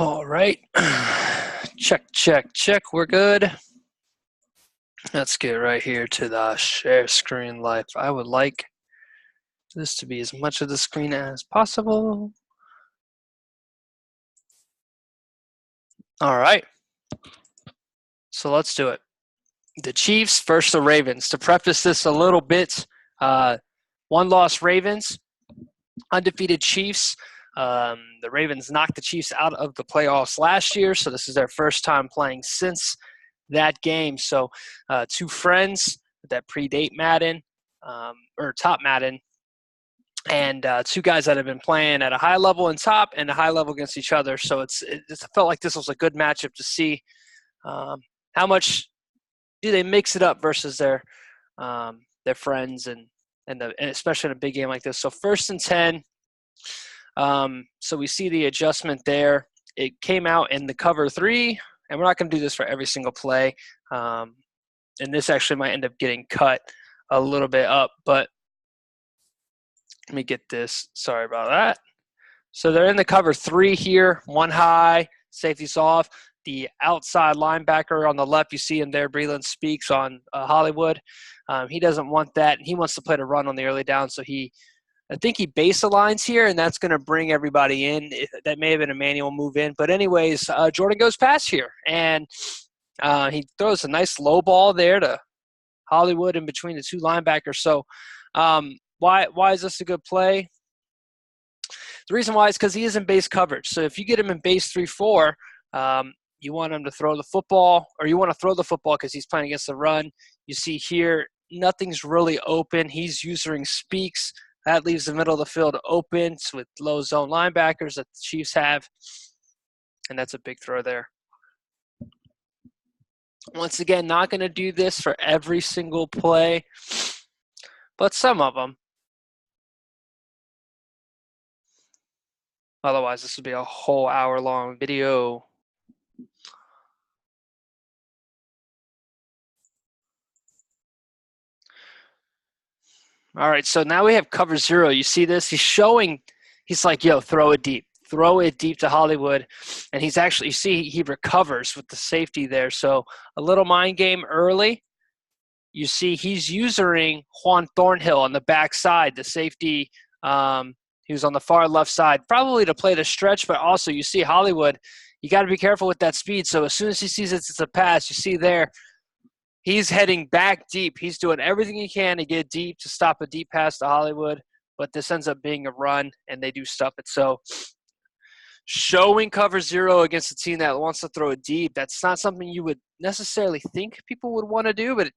All right. Check, check, check. We're good. Let's get right here to the share screen life. I would like this to be as much of the screen as possible. All right. So let's do it. The Chiefs versus the Ravens. To preface this a little bit, one-loss Ravens, undefeated Chiefs. The Ravens knocked the Chiefs out of the playoffs last year, so this is their first time playing since that game. So two friends that predate Madden, or top Madden, and two guys that have been playing at a high level in top and a high level against each other. So it felt like this was a good matchup to see how much do they mix it up versus their friends and especially in a big game like this. So 1st and 10. So we see the adjustment there. It came out in the cover 3, and we're not going to do this for every single play. And this actually might end up getting cut a little bit up, but let me get this. Sorry about that. So they're in the cover 3 here, one high, safety's off. The outside linebacker on the left, you see him there, Breeland Speaks on Hollywood. He doesn't want that. He wants to play the run on the early down, so I think he base aligns here, and that's going to bring everybody in. That may have been a manual move in. But anyways, Jordan goes past here, and he throws a nice low ball there to Hollywood in between the two linebackers. So why is this a good play? The reason why is because he is in base coverage. So if you get him in base 3-4, you want him to throw the football, or you want to throw the football because he's playing against the run. You see here, nothing's really open. He's using Speaks. That leaves the middle of the field open with low zone linebackers that the Chiefs have, and that's a big throw there. Once again, not going to do this for every single play, but some of them. Otherwise, this would be a whole hour-long video. All right, so now we have cover 0. You see this? He's like, yo, throw it deep. Throw it deep to Hollywood. And he's actually, you see, he recovers with the safety there. So a little mind game early. You see he's using Juan Thornhill on the backside, the safety. He was on the far left side, probably to play the stretch, but also you see Hollywood. You got to be careful with that speed. So as soon as he sees it's a pass, you see there, he's heading back deep. He's doing everything he can to get deep, to stop a deep pass to Hollywood, but this ends up being a run, and they do stuff it. So showing cover 0 against a team that wants to throw it deep, that's not something you would necessarily think people would want to do, but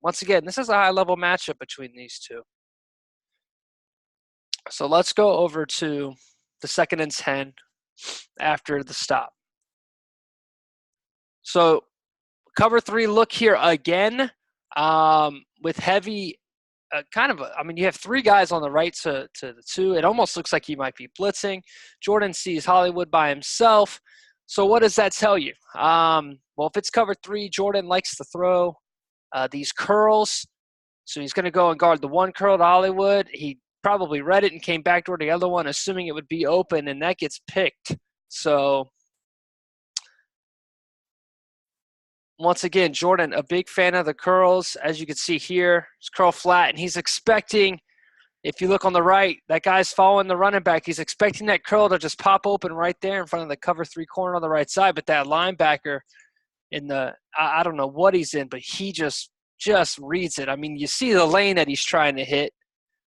once again, this is a high-level matchup between these two. So let's go over to the 2nd and 10 after the stop. So cover 3 look here again with heavy you have 3 guys on the right to the 2. It almost looks like he might be blitzing. Jordan sees Hollywood by himself. So what does that tell you? Well, if it's cover 3, Jordan likes to throw these curls. So he's going to go and guard the one curl to Hollywood. He probably read it and came back toward the other one, assuming it would be open, and that gets picked. So once again, Jordan, a big fan of the curls. As you can see here, it's curl flat, and he's expecting, if you look on the right, that guy's following the running back. He's expecting that curl to just pop open right there in front of the cover 3 corner on the right side, but that linebacker I don't know what he's in, but he just reads it. I mean, you see the lane that he's trying to hit,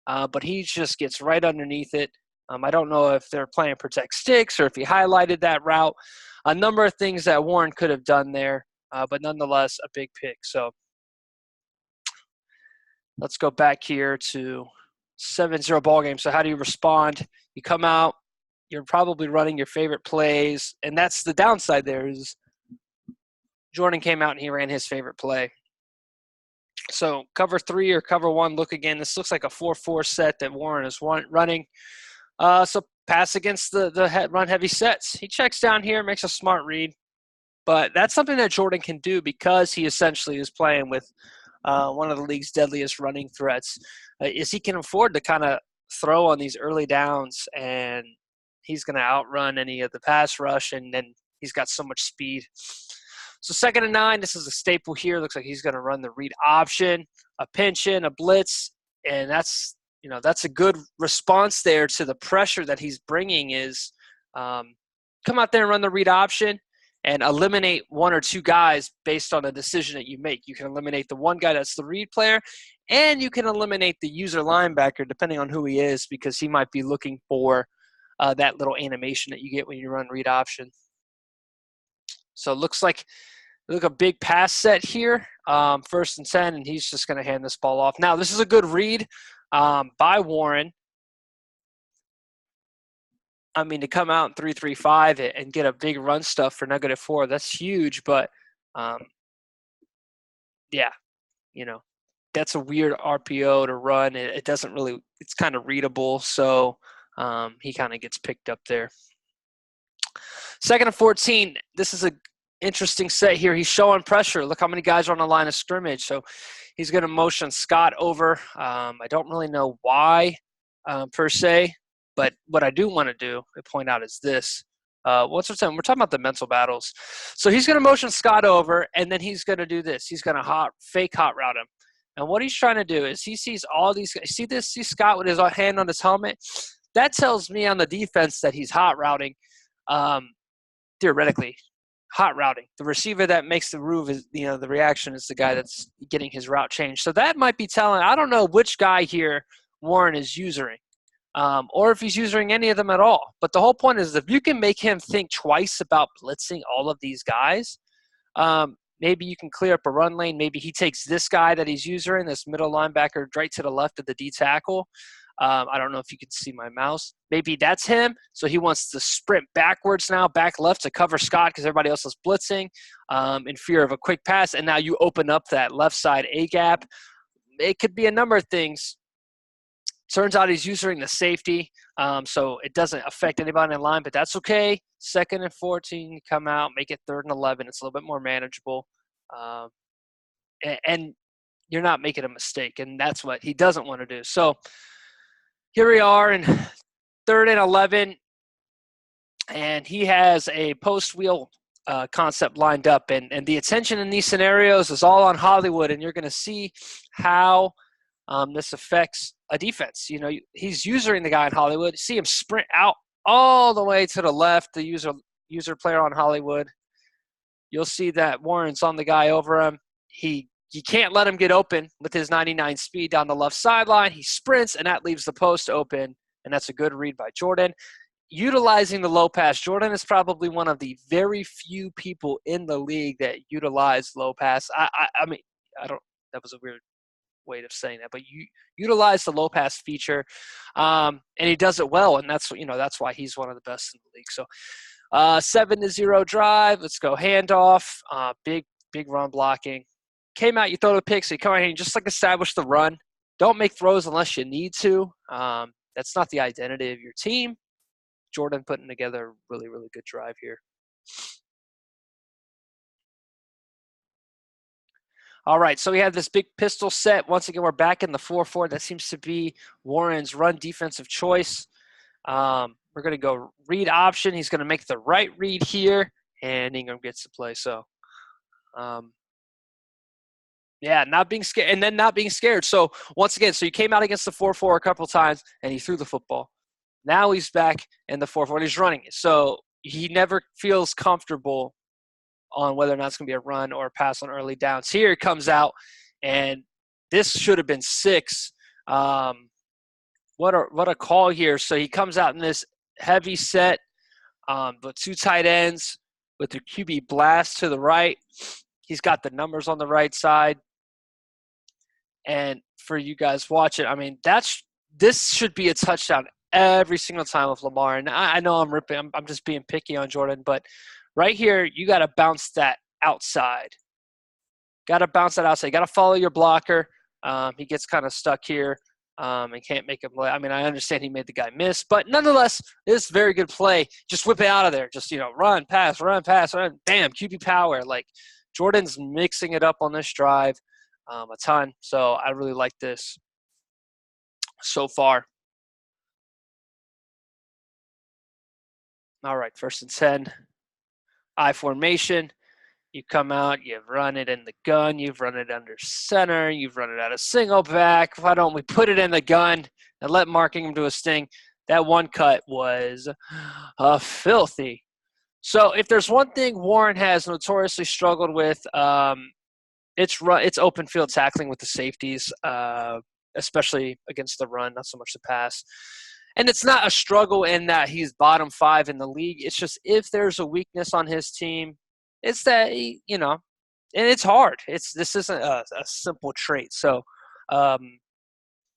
but he just gets right underneath it. I don't know if they're playing protect sticks or if he highlighted that route. A number of things that Warren could have done there. But nonetheless, a big pick. So let's go back here to 7-0 ball game. So how do you respond? You come out, you're probably running your favorite plays, and that's the downside there is Jordan came out and he ran his favorite play. So cover 3 or cover 1, look again. This looks like a 4-4 set that Warren is running. So pass against the run-heavy sets. He checks down here, makes a smart read. But that's something that Jordan can do because he essentially is playing with one of the league's deadliest running threats. Is he can afford to kind of throw on these early downs and he's going to outrun any of the pass rush, and then he's got so much speed. So 2nd and 9, this is a staple here. Looks like he's going to run the read option, a pinch in, a blitz, and that's a good response there to the pressure that he's bringing is come out there and run the read option and eliminate one or two guys based on the decision that you make. You can eliminate the one guy that's the read player, and you can eliminate the user linebacker depending on who he is because he might be looking for that little animation that you get when you run read option. So it looks like a big pass set here, 1st and 10, and he's just going to hand this ball off. Now, this is a good read by Warren. I mean, to come out in 3-3-5 and get a big run stuff for -4, that's huge. But, yeah, that's a weird RPO to run. It doesn't really – it's kind of readable, so he kind of gets picked up there. 2nd and 14, this is a interesting set here. He's showing pressure. Look how many guys are on the line of scrimmage. So he's going to motion Scott over. I don't really know why per se, but what I do want to do and point out is this. We're talking about the mental battles. So he's going to motion Scott over, and then he's going to do this. He's going to fake hot route him. And what he's trying to do is he sees all these – see Scott with his hand on his helmet? That tells me on the defense that he's hot routing, theoretically. Hot routing. The receiver that makes the move is, the reaction is the guy that's getting his route changed. So that might be telling, I don't know which guy here Warren is using, or if he's using any of them at all. But the whole point is if you can make him think twice about blitzing all of these guys, maybe you can clear up a run lane. Maybe he takes this guy that he's using, this middle linebacker, right to the left of the D tackle. I don't know if you can see my mouse. Maybe that's him. So he wants to sprint backwards now, back left to cover Scott because everybody else is blitzing in fear of a quick pass. And now you open up that left side A gap. It could be a number of things. Turns out he's using the safety, so it doesn't affect anybody in line, but that's okay. 2nd and 14, come out, make it 3rd and 11. It's a little bit more manageable. And you're not making a mistake, and that's what he doesn't want to do. So here we are in 3rd and 11, and he has a post wheel concept lined up. And the attention in these scenarios is all on Hollywood, and you're going to see how this affects a defense. He's using the guy in Hollywood. See him sprint out all the way to the left, the user player on Hollywood. You'll see that Warren's on the guy over him. You can't let him get open with his 99 speed down the left sideline. He sprints, and that leaves the post open, and that's a good read by Jordan. Utilizing the low pass, Jordan is probably one of the very few people in the league that utilize low pass. I mean, that was a weird way of saying that, but you utilize the low pass feature, and he does it well, and that's why he's one of the best in the league. So 7-0 drive. Let's go handoff. Big run blocking. Came out, you throw the pick, so you come out here and just establish the run. Don't make throws unless you need to. That's not the identity of your team. Jordan putting together a really, really good drive here. All right, so we have this big pistol set. Once again, we're back in the 4-4. That seems to be Warren's run defensive choice. We're going to go read option. He's going to make the right read here, and Ingram gets to play. So, yeah, not being scared, and then not being scared. So, once again, so he came out against the 4-4 a couple of times, and he threw the football. Now he's back in the 4-4, and he's running it. So, he never feels comfortable on whether or not it's going to be a run or a pass on early downs. Here it comes out, and this should have been 6. What a call here. So he comes out in this heavy set, but 2 tight ends with the QB blast to the right. He's got the numbers on the right side. And for you guys watching, I mean, this should be a touchdown every single time with Lamar. And I know I'm just being picky on Jordan, but right here, you got to bounce that outside. Got to bounce that outside. Got to follow your blocker. He gets kind of stuck here and can't make him play. I mean, I understand he made the guy miss, but nonetheless, this is a very good play. Just whip it out of there. Just, run, pass, run. Bam, QB power. Like, Jordan's mixing it up on this drive a ton. So I really like this so far. All right, 1st and 10. I formation. You come out, you've run it in the gun, you've run it under center, you've run it out of single back. Why don't we put it in the gun and let Mark Ingram do a sting? That one cut was filthy. So if there's one thing Warren has notoriously struggled with, it's open field tackling with the safeties, especially against the run, not so much the pass. And it's not a struggle in that he's bottom 5 in the league. It's just if there's a weakness on his team, it's that and it's hard. This isn't a simple trait. So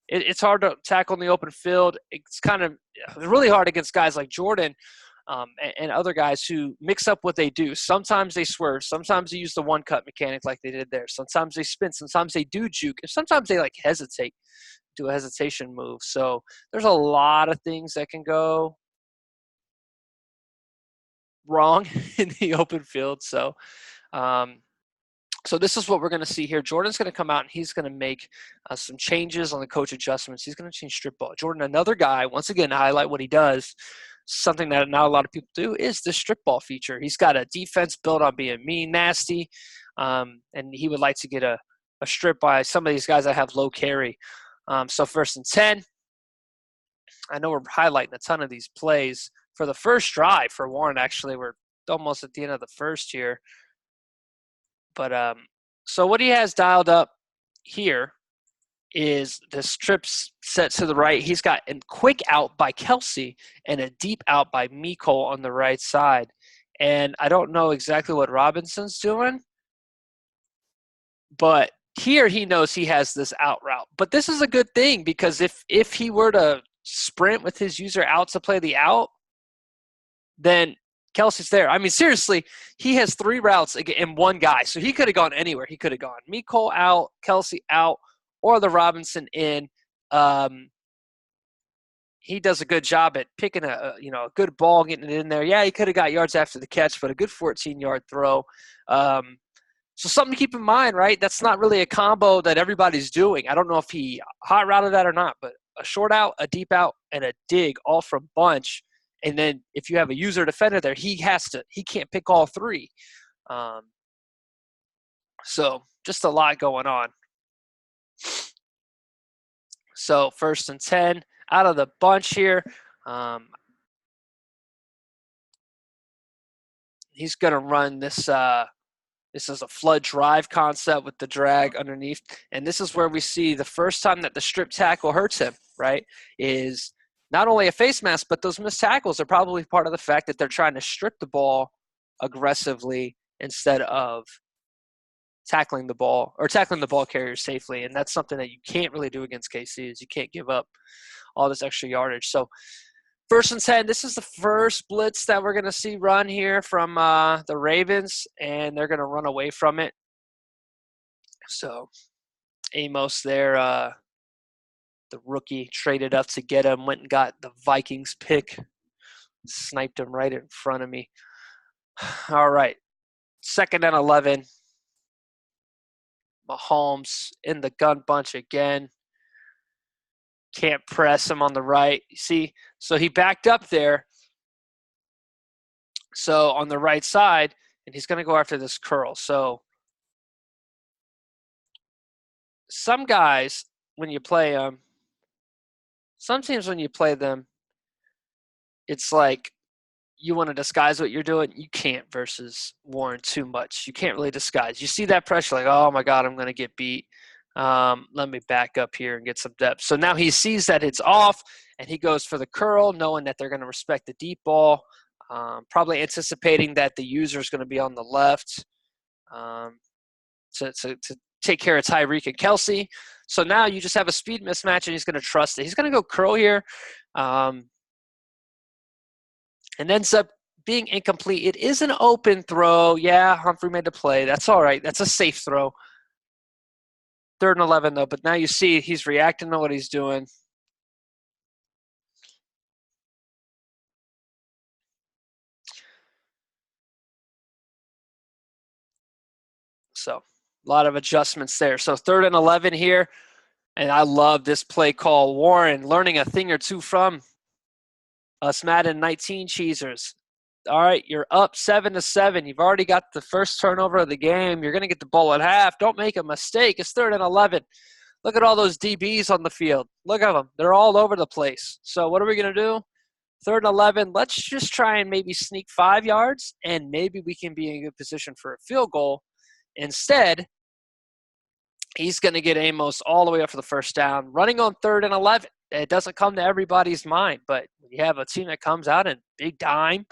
it's hard to tackle in the open field. It's kind of really hard against guys like Jordan and other guys who mix up what they do. Sometimes they swerve. Sometimes they use the one-cut mechanic like they did there. Sometimes they spin. Sometimes they do juke. And sometimes they hesitate, do a hesitation move. So there's a lot of things that can go wrong in the open field. So this is what we're going to see here. Jordan's going to come out and he's going to make some changes on the coach adjustments. He's going to change strip ball. Jordan, another guy, once again, highlight what he does. Something that not a lot of people do is the strip ball feature. He's got a defense built on being mean, nasty, and he would like to get a strip by some of these guys that have low carry. So 1st and 10. I know we're highlighting a ton of these plays. For the first drive for Warren, actually, we're almost at the end of the first here. But so what he has dialed up here is the strips set to the right. He's got a quick out by Kelsey and a deep out by Mecole on the right side. And I don't know exactly what Robinson's doing, but here he knows he has this out route. But this is a good thing because if he were to sprint with his user out to play the out, then Kelsey's there. I mean, seriously, he has 3 routes in one guy. So he could have gone anywhere. He could have gone Mecole out, Kelsey out, or the Robinson in. He does a good job at picking a good ball, getting it in there. Yeah, he could have got yards after the catch, but a good 14-yard throw. So something to keep in mind, right? That's not really a combo that everybody's doing. I don't know if he hot routed that or not, but a short out, a deep out, and a dig all from bunch. And then if you have a user defender there, he can't pick all 3. So just a lot going on. So 1st and 10 out of the bunch here. He's going to run this. This is a flood drive concept with the drag underneath. And this is where we see the first time that the strip tackle hurts him, right, is not only a face mask, but those missed tackles are probably part of the fact that they're trying to strip the ball aggressively instead of tackling the ball carrier safely. And that's something that you can't really do against KC is you can't give up all this extra yardage. So 1st and 10, this is the first blitz that we're going to see run here from the Ravens, and they're going to run away from it. So Amos there, the rookie, traded up to get him, went and got the Vikings pick, sniped him right in front of me. All right, 2nd and 11. Mahomes in the gun bunch again. Can't press him on the right. You see, so he backed up there. So on the right side, and he's going to go after this curl. So some guys, when you play them, some teams when you play them, it's like you want to disguise what you're doing. You can't versus Warren too much. You can't really disguise. You see that pressure like, oh, my God, I'm going to get beat. Let me back up here and get some depth. So now he sees that it's off, and he goes for the curl, knowing that they're going to respect the deep ball, probably anticipating that the user is going to be on the left to take care of Tyreek and Kelsey. So now you just have a speed mismatch, and he's going to trust it. He's going to go curl here and ends up being incomplete. It is an open throw. Yeah, Humphrey made the play. That's all right. That's a safe throw. 3rd and 11, though. But now you see he's reacting to what he's doing. So a lot of adjustments there. So 3rd and 11 here. And I love this play call. Warren learning a thing or two from us Madden 19 cheesers. All right, you're up 7-7. You've already got the first turnover of the game. You're going to get the ball at half. Don't make a mistake. It's 3rd and 11. Look at all those DBs on the field. Look at them. They're all over the place. So what are we going to do? 3rd and 11. Let's just try and maybe sneak 5 yards, and maybe we can be in a good position for a field goal. Instead, he's going to get Amos all the way up for the first down, running on 3rd and 11. It doesn't come to everybody's mind, but when you have a team that comes out in big dime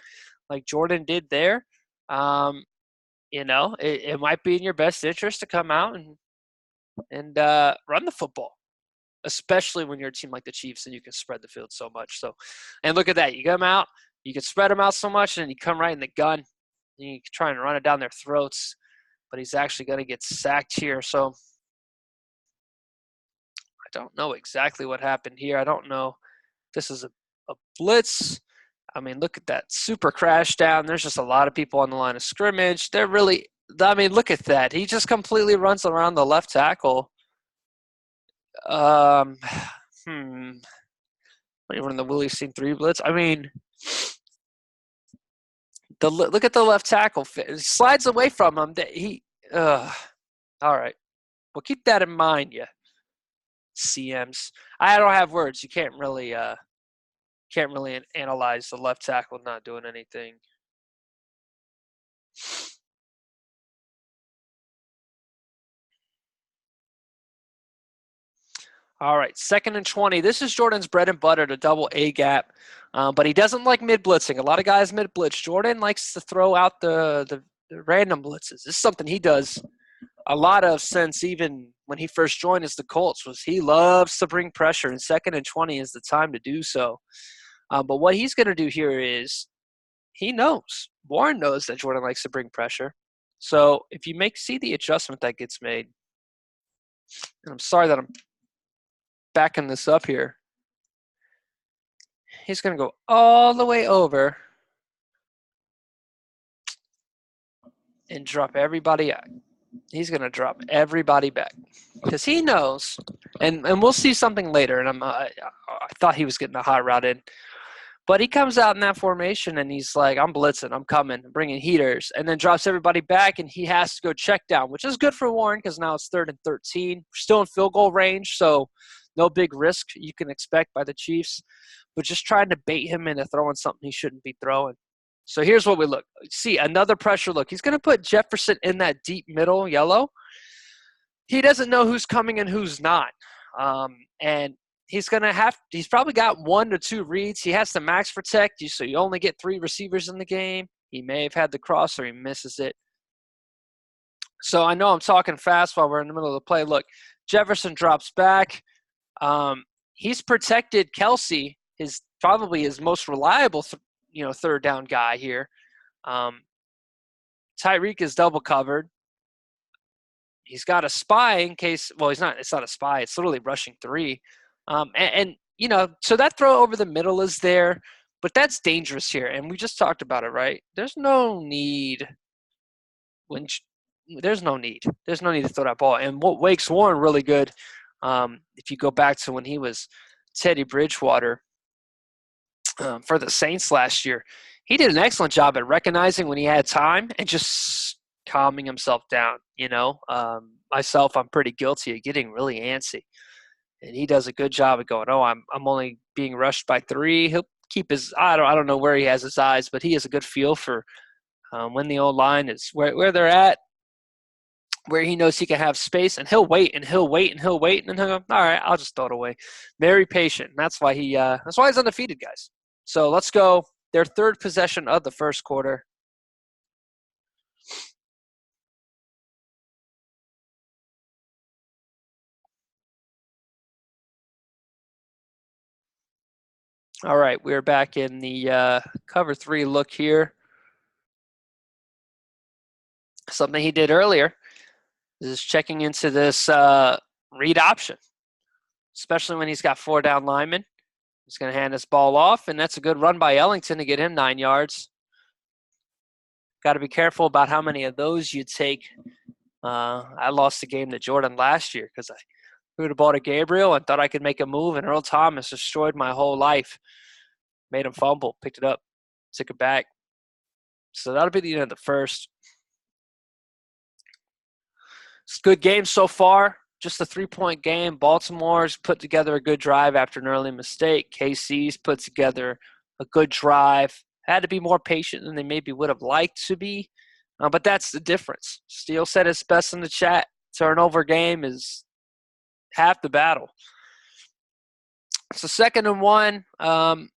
like Jordan did there, it might be in your best interest to come out and run the football, especially when you're a team like the Chiefs and you can spread the field so much. So, and look at that. You come out, you can spread them out so much, and you come right in the gun. And you can try and run it down their throats, but he's actually going to get sacked here. So I don't know exactly what happened here. I don't know if this is a blitz. I mean, look at that super crash down. There's just a lot of people on the line of scrimmage. Look at that. He just completely runs around the left tackle. What do you run the Willie Seen 3 blitz? I mean, look at the left tackle. He slides away from him. All right. Well, keep that in mind, you CMs. I don't have words. You can't really analyze the left tackle not doing anything. All right, 2nd and 20. This is Jordan's bread and butter, to double A gap, but he doesn't like mid-blitzing. A lot of guys mid-blitz. Jordan likes to throw out the random blitzes. This is something he does a lot of since even when he first joined as the Colts. Was he loves to bring pressure, and 2nd and 20 is the time to do so. But what he's going to do here is Warren knows that Jordan likes to bring pressure. So if you see the adjustment that gets made, and I'm sorry that I'm backing this up here. He's going to go all the way over and drop everybody out. He's going to drop everybody back because he knows, and we'll see something later, and I thought he was getting a hot route in. But he comes out in that formation, and he's like, I'm blitzing, I'm coming, I'm bringing heaters, and then drops everybody back, and he has to go check down, which is good for Warren because now it's 3rd and 13. We're still in field goal range, so no big risk you can expect by the Chiefs, but just trying to bait him into throwing something he shouldn't be throwing. So here's what we look. See, another pressure look. He's going to put Jefferson in that deep middle yellow. He doesn't know who's coming and who's not. And he's probably got 1 to 2 reads. He has to max protect you, so you only get 3 receivers in the game. He may have had the cross or he misses it. So I know I'm talking fast while we're in the middle of the play. Look, Jefferson drops back. He's protected Kelsey, probably his most reliable, 3rd down guy here. Tyreek is double covered. He's got a spy in case. Well, it's not a spy. It's literally rushing 3. So that throw over the middle is there, but that's dangerous here. And we just talked about it, right? There's no need There's no need to throw that ball. And what makes Warren really good, if you go back to when he was Teddy Bridgewater for the Saints last year, he did an excellent job at recognizing when he had time and just calming himself down. Myself, I'm pretty guilty of getting really antsy. And he does a good job of going, I'm only being rushed by 3. He'll keep I don't know where he has his eyes, but he has a good feel for when the old line is where they're at, where he knows he can have space, and he'll wait and he'll wait and he'll wait, and he'll go, all right, I'll just throw it away. Very patient. And that's why he's undefeated, guys. So let's go. Their 3rd possession of the first quarter. All right, we're back in the cover 3 look here. Something he did earlier is checking into this read option, especially when he's got 4 down linemen. He's going to hand this ball off, and that's a good run by Ellington to get him 9 yards. Got to be careful about how many of those you take. I lost the game to Jordan last year because I threw the ball to Gabriel and thought I could make a move, and Earl Thomas destroyed my whole life. Made him fumble, picked it up, took it back. So that'll be the end of the first. It's a good game so far. Just a 3-point game. Baltimore's put together a good drive after an early mistake. KC's put together a good drive. Had to be more patient than they maybe would have liked to be. But that's the difference. Steele said it's best in the chat. Turnover game is half the battle. So 2nd and 1.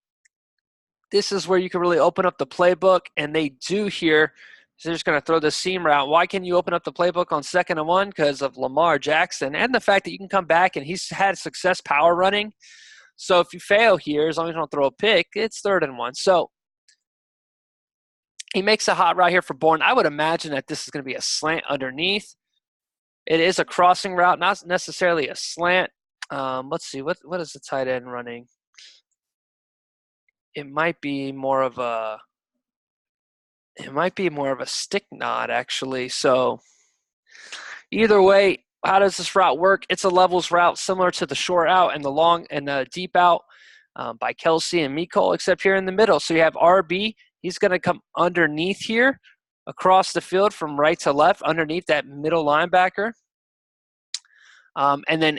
This is where you can really open up the playbook, and they do here. So they're just going to throw the seam route. Why can you open up the playbook on 2nd and 1? Because of Lamar Jackson and the fact that you can come back and he's had success power running. So if you fail here, as long as you don't throw a pick, it's 3rd and 1. So he makes a hot route here for Bourne. I would imagine that this is going to be a slant underneath. It is a crossing route, not necessarily a slant. Let's see. What is the tight end running? It might be more of a stick nod, actually. So either way, how does this route work? It's a levels route similar to the short out and the long and the deep out by Kelsey and Mecole, except here in the middle. So you have RB. He's going to come underneath here across the field from right to left underneath that middle linebacker. And then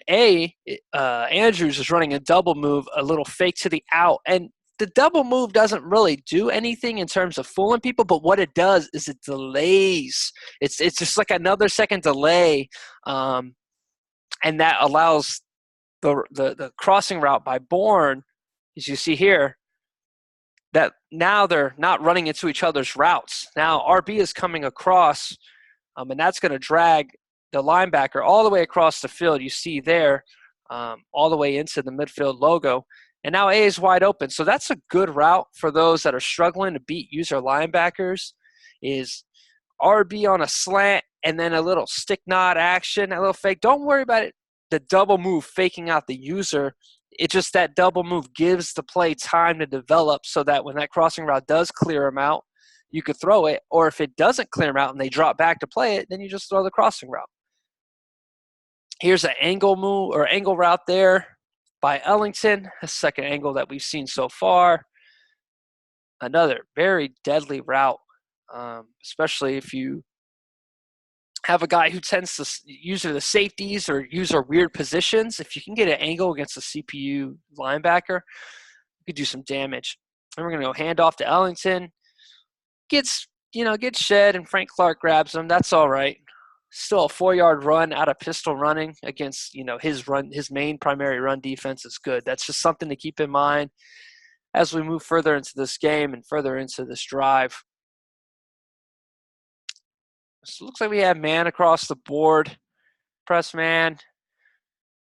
Andrews is running a double move, a little fake to the out. And the double move doesn't really do anything in terms of fooling people, but what it does is it delays. It's just like another second delay, and that allows the crossing route by Bourne, as you see here, that now they're not running into each other's routes. Now RB is coming across, and that's going to drag the linebacker all the way across the field. You see there, all the way into the midfield logo. And now A is wide open. So that's a good route for those that are struggling to beat user linebackers, is RB on a slant and then a little stick nod action, a little fake. Don't worry about it, the double move faking out the user. It's just that double move gives the play time to develop so that when that crossing route does clear them out, you could throw it. Or if it doesn't clear them out and they drop back to play it, then you just throw the crossing route. Here's an angle move or angle route there by Ellington, a second angle that we've seen so far. Another very deadly route, especially if you have a guy who tends to use the safeties or use our weird positions. If you can get an angle against a CPU linebacker, you could do some damage. And we're going to go hand off to Ellington. Gets shed, and Frank Clark grabs him. That's all right. Still a 4-yard run out of pistol running against, his main primary run defense is good. That's just something to keep in mind as we move further into this game and further into this drive. So it looks like we have man across the board. Press man.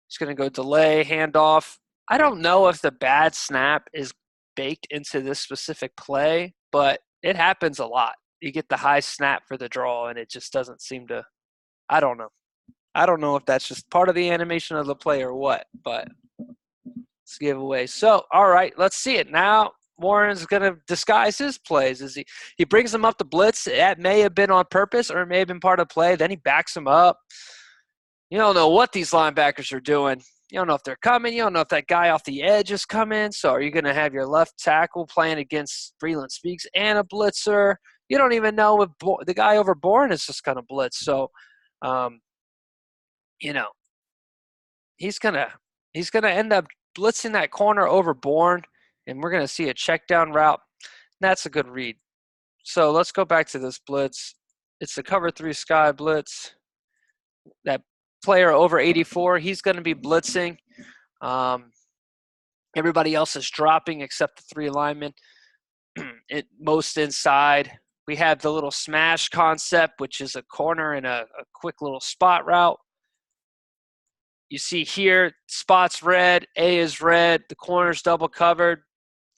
He's going to go delay, handoff. I don't know if the bad snap is baked into this specific play, but it happens a lot. You get the high snap for the draw, and it just doesn't seem to – I don't know. I don't know if that's just part of the animation of the play or what, but it's a giveaway. So, all right, let's see it. Now Warren's going to disguise his plays. He brings them up the blitz. That may have been on purpose or it may have been part of the play. Then he backs them up. You don't know what these linebackers are doing. You don't know if they're coming. You don't know if that guy off the edge is coming. So are you going to have your left tackle playing against Freeland Speaks and a blitzer? You don't even know if the guy over Bourne is just going to blitz. So, he's gonna end up blitzing that corner over Bourne, and we're gonna see a check down route. That's a good read. So let's go back to this blitz. It's the cover 3 sky blitz. That player over 84, he's gonna be blitzing. Everybody else is dropping except the 3 linemen. Most inside. We have the little smash concept, which is a corner and a quick little spot route. You see here, spot's red, A is red, the corner's double covered.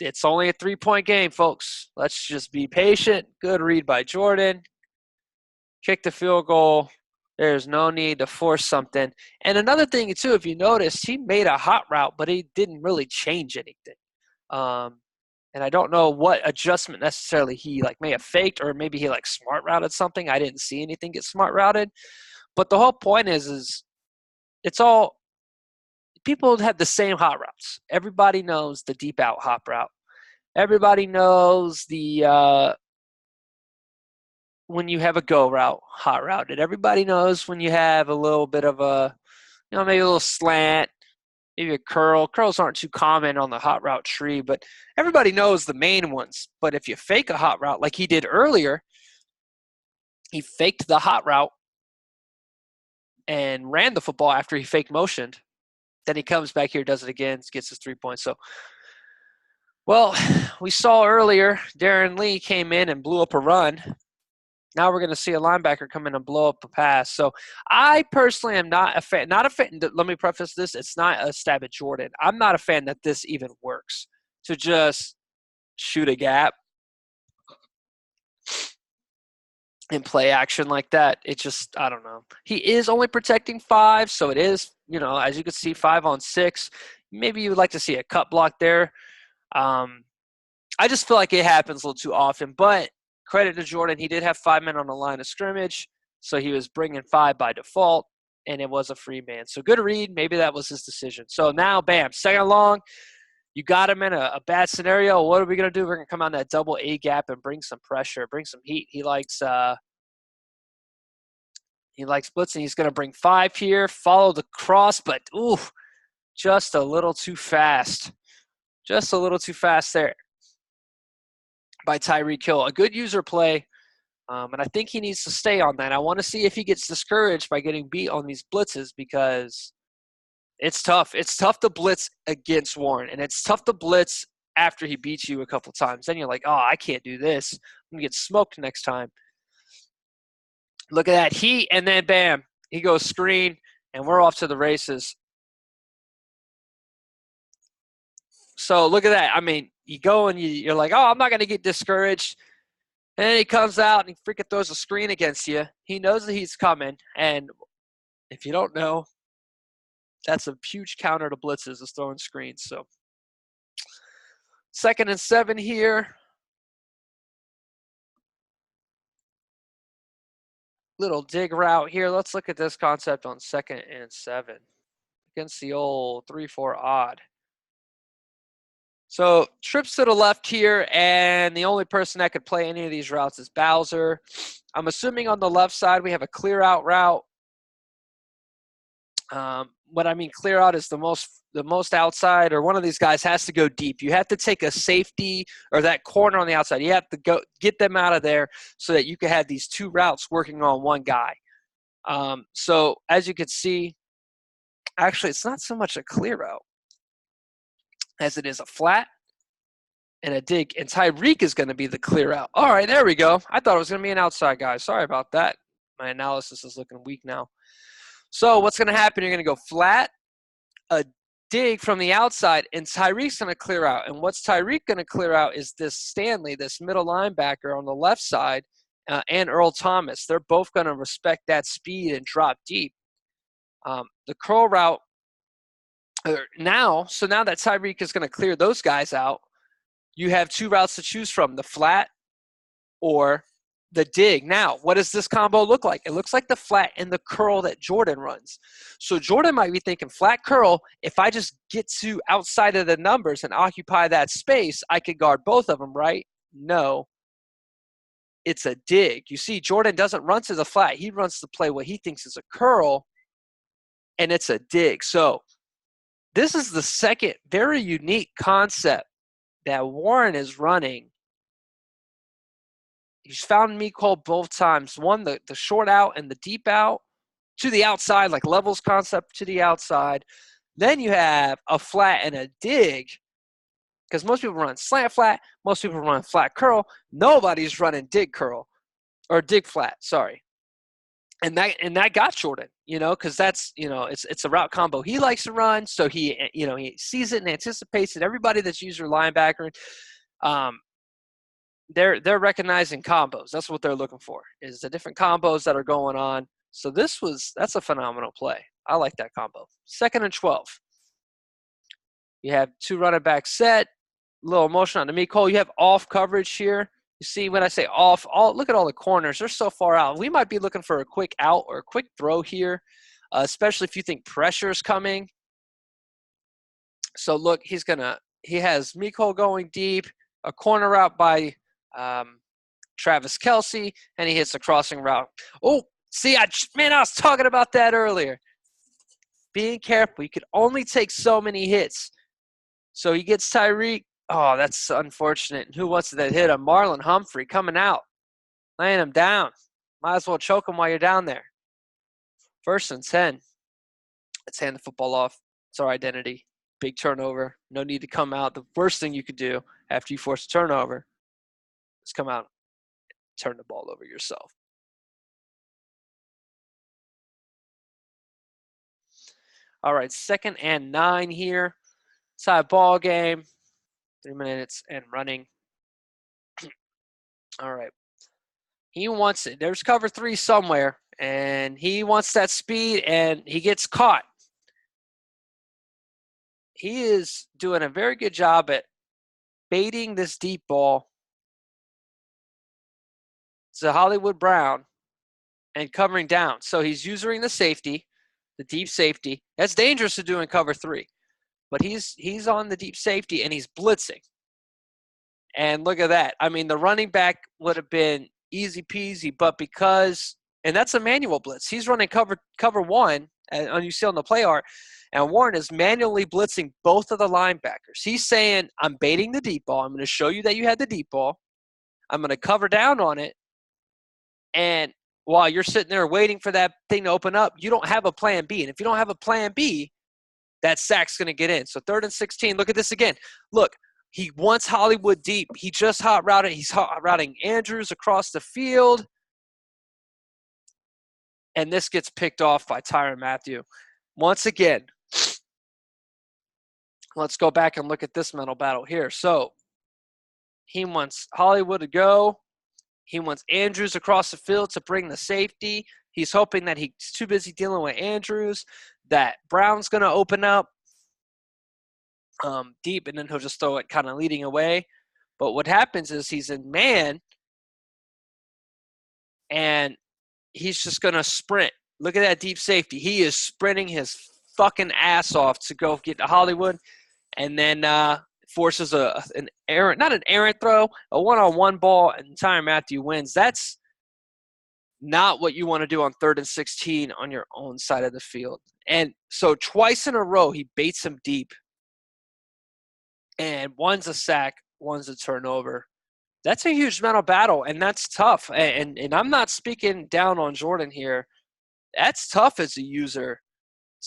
It's only a 3-point game, folks. Let's just be patient. Good read by Jordan. Kick the field goal. There's no need to force something. And another thing, too, if you noticed, he made a hot route, but he didn't really change anything. And I don't know what adjustment necessarily he may have faked, or maybe he smart routed something. I didn't see anything get smart routed. But the whole point is it's all – people have the same hot routes. Everybody knows the deep out hop route. Everybody knows the when you have a go route, hot route. And everybody knows when you have a little bit of a, maybe a little slant, maybe a curl. Curls aren't too common on the hot route tree, but everybody knows the main ones. But if you fake a hot route like he did earlier, he faked the hot route and ran the football after he fake motioned. Then he comes back here, does it again, gets his 3 points. So, well, we saw earlier Darren Lee came in and blew up a run. Now we're going to see a linebacker come in and blow up a pass. So I personally am not a fan. Let me preface this. It's not a stab at Jordan. I'm not a fan that this even works, to just shoot a gap and play action like that. It just, I don't know. He is only protecting 5, so it is, as you can see, 5 on 6. Maybe you would like to see a cut block there. I just feel like it happens a little too often, but credit to Jordan. He did have 5 men on the line of scrimmage, so he was bringing 5 by default, and it was a free man. So good read. Maybe that was his decision. So now, bam, second and long. You got him in a bad scenario. What are we going to do? We're going to come on that double A gap and bring some pressure, bring some heat. He likes blitzing. He's going to bring 5 here, follow the cross, but just a little too fast. Just a little too fast there by Tyreek Hill. A good user play, and I think he needs to stay on that. I want to see if he gets discouraged by getting beat on these blitzes, because it's tough. It's tough to blitz against Warren, and it's tough to blitz after he beats you a couple times. Then you're like, I can't do this. I'm going to get smoked next time. Look at that heat, and then bam, he goes screen, and we're off to the races. So look at that. I mean, you go and you're like, I'm not going to get discouraged. And then he comes out and he freaking throws a screen against you. He knows that he's coming. And if you don't know, that's a huge counter to blitzes, is throwing screens. So 2nd and 7 here. Little dig route here. Let's look at this concept on 2nd and 7 against the old 3-4 odd. So trips to the left here, and the only person that could play any of these routes is Bowser. I'm assuming on the left side we have a clear out route. What I mean clear out is the most outside, or one of these guys has to go deep. You have to take a safety or that corner on the outside. You have to go get them out of there so that you can have these 2 routes working on one guy. So as you can see, actually it's not so much a clear route as it is a flat and a dig, and Tyreek is going to be the clear out. All right, there we go. I thought it was going to be an outside guy. Sorry about that. My analysis is looking weak now. So what's going to happen, you're going to go flat, a dig from the outside, and Tyreek's going to clear out. And what's Tyreek going to clear out is this Stanley, this middle linebacker on the left side, and Earl Thomas. They're both going to respect that speed and drop deep. The curl route, now that Tyreek is going to clear those guys out, you have 2 routes to choose from, the flat or the dig. Now, what does this combo look like? It looks like the flat and the curl that Jordan runs. So Jordan might be thinking flat curl, if I just get to outside of the numbers and occupy that space, I could guard both of them, right? No. It's a dig. You see, Jordan doesn't run to the flat. He runs to play what he thinks is a curl, and it's a dig. So this is the second very unique concept that Warren is running. He's found Mecole both times. One, the short out and the deep out to the outside, like levels concept to the outside. Then you have a flat and a dig, because most people run slant flat. Most people run flat curl. Nobody's running dig curl or dig flat, sorry. And that got Jordan, because that's, it's a route combo he likes to run. So he sees it and anticipates it. Everybody that's user linebacker, they're recognizing combos. That's what they're looking for, is the different combos that are going on. So that's a phenomenal play. I like that combo. 2nd and 12. You have 2 running backs set, little motion on the Mecole. You have off coverage here. You see, when I say off, look at all the corners. They're so far out. We might be looking for a quick out or a quick throw here, especially if you think pressure is coming. So look, he has Mecole going deep, a corner out by Travis Kelce, and he hits a crossing route. Oh, see, I was talking about that earlier. Being careful. You can only take so many hits. So he gets Tyreek. Oh, that's unfortunate. Who wants that hit? A Marlon Humphrey coming out, laying him down. Might as well choke him while you're down there. 1st and 10. Let's hand the football off. It's our identity. Big turnover. No need to come out. The worst thing you could do after you force a turnover is come out and turn the ball over yourself. All right, 2nd and 9 here. Tie ball game. 3 minutes and running. All right. He wants it. There's cover 3 somewhere, and he wants that speed, and he gets caught. He is doing a very good job at baiting this deep ball to Hollywood Brown and covering down. So he's using the safety, the deep safety. That's dangerous to do in cover 3. But he's on the deep safety, and he's blitzing. And look at that. I mean, the running back would have been easy peasy, but and that's a manual blitz. He's running cover 1, and you see on the play art, and Warren is manually blitzing both of the linebackers. He's saying, I'm baiting the deep ball. I'm going to show you that you had the deep ball. I'm going to cover down on it. And while you're sitting there waiting for that thing to open up, you don't have a plan B. And if you don't have a plan B, that sack's going to get in. So 3rd and 16. Look at this again. Look, he wants Hollywood deep. He just hot routed. He's hot routing Andrews across the field. And this gets picked off by Tyrann Mathieu. Once again, let's go back and look at this mental battle here. So he wants Hollywood to go. He wants Andrews across the field to bring the safety. He's hoping that he's too busy dealing with Andrews, that Brown's going to open up deep, and then he'll just throw it kind of leading away. But what happens is he's in man, and he's just going to sprint. Look at that deep safety. He is sprinting his fucking ass off to go get to Hollywood, and then forces an errant, not an errant throw, a one-on-one ball, and Tyrann Mathieu wins. That's not what you want to do on 3rd and 16 on your own side of the field. And so twice in a row, he baits him deep. And one's a sack, one's a turnover. That's a huge mental battle, and that's tough. And I'm not speaking down on Jordan here. That's tough as a user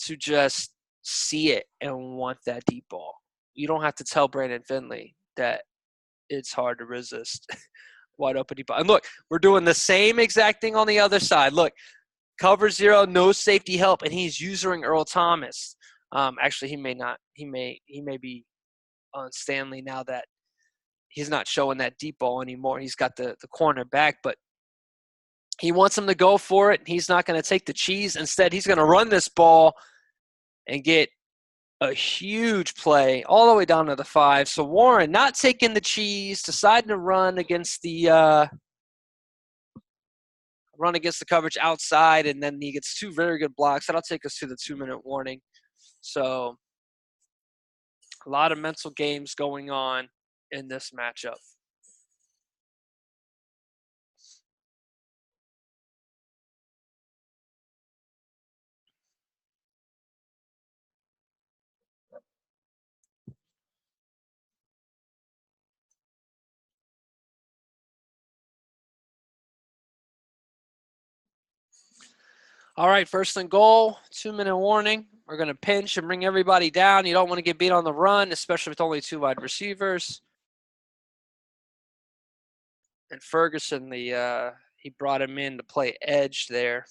to just see it and want that deep ball. You don't have to tell Brandon Finley that it's hard to resist wide open deep ball. And look, we're doing the same exact thing on the other side. Look, cover 0, no safety help, and he's using Earl Thomas. Actually, he may not. He may be on Stanley now that he's not showing that deep ball anymore. He's got the corner back, but he wants him to go for it. He's not going to take the cheese. Instead, he's going to run this ball and get a huge play all the way down to the 5. So Warren not taking the cheese, deciding to run against the coverage outside, and then he gets 2 very good blocks. That'll take us to the 2-minute warning. So a lot of mental games going on in this matchup. All right, 1st and goal, 2-minute warning. We're going to pinch and bring everybody down. You don't want to get beat on the run, especially with only 2 wide receivers. And Ferguson, he brought him in to play edge there.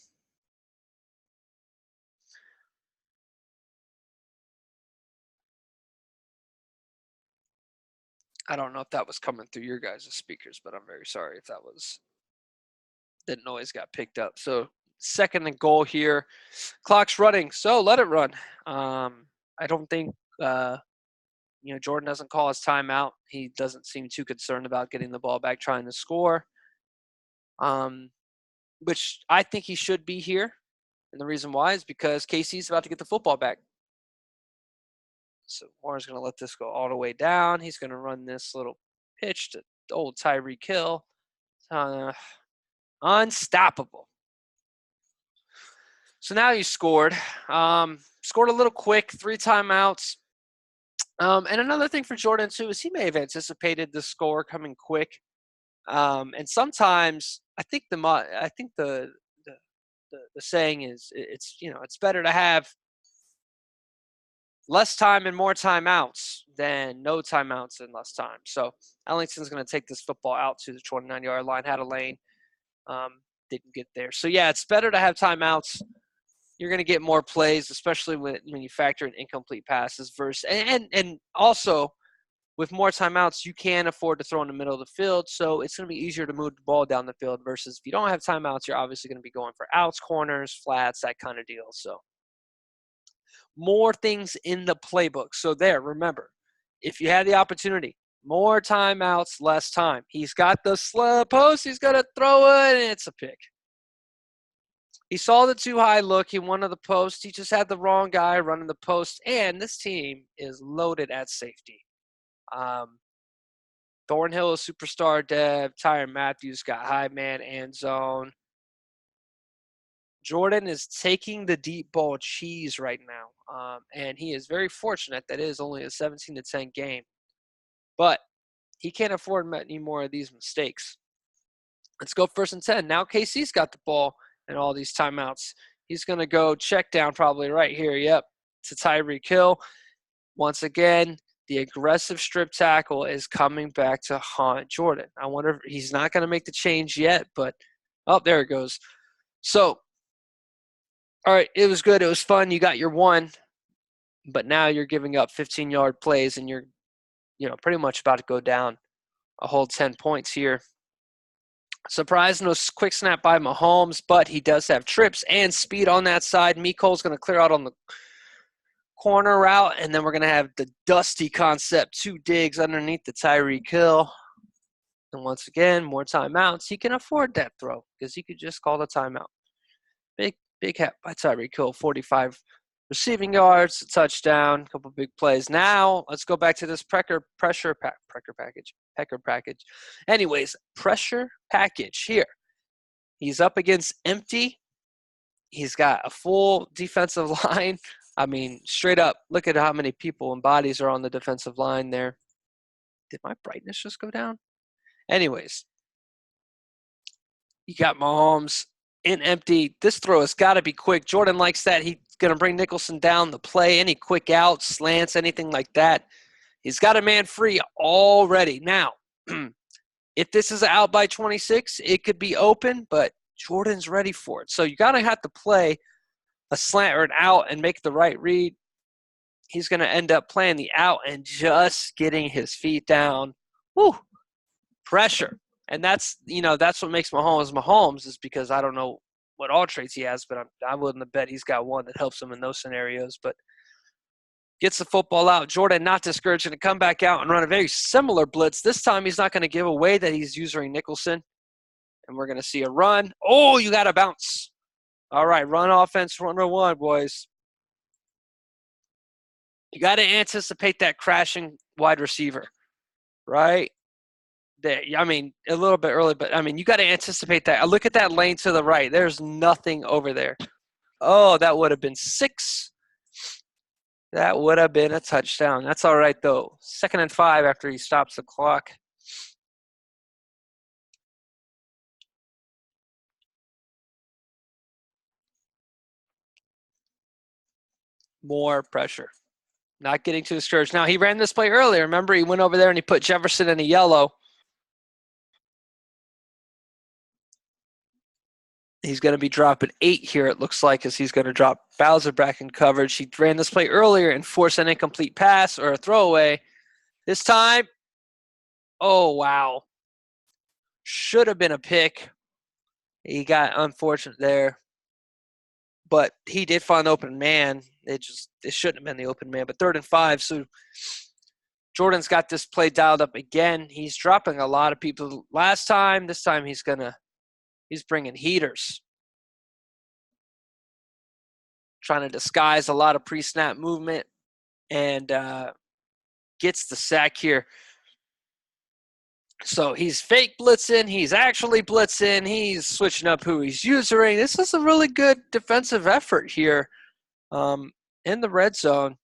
I don't know if that was coming through your guys' speakers, but I'm very sorry if that noise got picked up. So 2nd and goal here. Clock's running, so let it run. I don't think Jordan doesn't call his timeout. He doesn't seem too concerned about getting the ball back, trying to score, which I think he should be here. And the reason why is because KC's about to get the football back. So Warren's going to let this go all the way down. He's going to run this little pitch to old Tyreek Hill. Unstoppable. So now you scored. Scored a little quick, 3 timeouts. And another thing for Jordan too is he may have anticipated the score coming quick. And sometimes I think the saying is it's better to have less time and more timeouts than no timeouts and less time. So Ellington's going to take this football out to the 29-yard line, had a lane, didn't get there. So yeah, it's better to have timeouts. You're going to get more plays, especially when you factor in incomplete passes versus and also with more timeouts, you can afford to throw in the middle of the field. So it's going to be easier to move the ball down the field versus if you don't have timeouts, you're obviously going to be going for outs, corners, flats, that kind of deal. So more things in the playbook. So there, remember, if you had the opportunity, more timeouts, less time. He's got the post. He's going to throw it, and it's a pick. He saw the too high look. He wanted the post. He just had the wrong guy running the post. And this team is loaded at safety. Thornhill is superstar dev. Tyrann Mathieu got high man and zone. Jordan is taking the deep ball cheese right now. And he is very fortunate that it is only a 17-10 game. But he can't afford any more of these mistakes. Let's go 1st and 10. Now KC's got the ball and all these timeouts. He's going to go check down probably right here. Yep, to Tyreek Hill. Once again, the aggressive strip tackle is coming back to haunt Jordan. I wonder if he's not going to make the change yet, but there it goes. So, all right, it was good. It was fun. You got your one, but now you're giving up 15-yard plays, and you're pretty much about to go down a whole 10 points here. Surprise, no quick snap by Mahomes, but he does have trips and speed on that side. Mecole's going to clear out on the corner route, and then we're going to have the dusty concept, 2 digs underneath the Tyreek Hill. And once again, more timeouts. He can afford that throw because he could just call the timeout. Big hit by Tyreek Hill, 45 receiving yards, a touchdown, a couple big plays. Now, let's go back to this Pecker package. Anyways, pressure package here. He's up against empty. He's got a full defensive line. I mean, straight up, look at how many people and bodies are on the defensive line there. Did my brightness just go down? Anyways, you got Mahomes in empty. This throw has got to be quick. Jordan likes that. He's going to bring Nicholson down the play. Any quick outs, slants, anything like that. He's got a man free already. Now, if this is out by 26, it could be open, but Jordan's ready for it. So you got to have to play a slant or an out and make the right read. He's going to end up playing the out and just getting his feet down. Woo! Pressure. And that's what makes Mahomes is because I don't know what all traits he has, but I wouldn't have bet he's got one that helps him in those scenarios. But gets the football out. Jordan, not discouraged, going to come back out and run a very similar blitz. This time he's not going to give away that he's using Nicholson. And we're going to see a run. Oh, you got to bounce. All right, run offense 101, boys. You got to anticipate that crashing wide receiver, right? There, I mean, a little bit early, but, I mean, you got to anticipate that. Look at that lane to the right. There's nothing over there. Oh, that would have been 6. That would have been a touchdown. That's all right, though. 2nd and 5 after he stops the clock. More pressure. Not getting too discouraged. Now, he ran this play earlier. Remember, he went over there and he put Jefferson in a yellow. He's going to be dropping 8 here, it looks like, as he's going to drop Bowser back in coverage. He ran this play earlier and forced an incomplete pass or a throwaway. This time, oh, wow. Should have been a pick. He got unfortunate there. But he did find an open man. It shouldn't have been the open man. But 3rd and 5, so Jordan's got this play dialed up again. He's dropping a lot of people last time. This time he's bringing heaters. Trying to disguise a lot of pre-snap movement and gets the sack here. So he's fake blitzing. He's actually blitzing. He's switching up who he's using. This is a really good defensive effort here in the red zone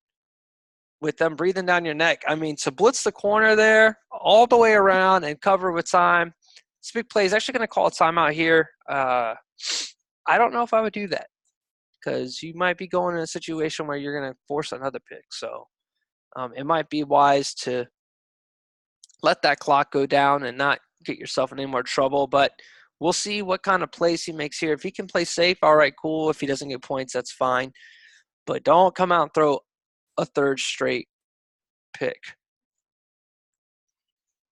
with them breathing down your neck. I mean, to blitz the corner there all the way around and cover with time. This big play is actually going to call a timeout here. I don't know if I would do that because you might be going in a situation where you're going to force another pick. So it might be wise to let that clock go down and not get yourself in any more trouble. But we'll see what kind of plays he makes here. If he can play safe, all right, cool. If he doesn't get points, that's fine. But don't come out and throw a third straight pick.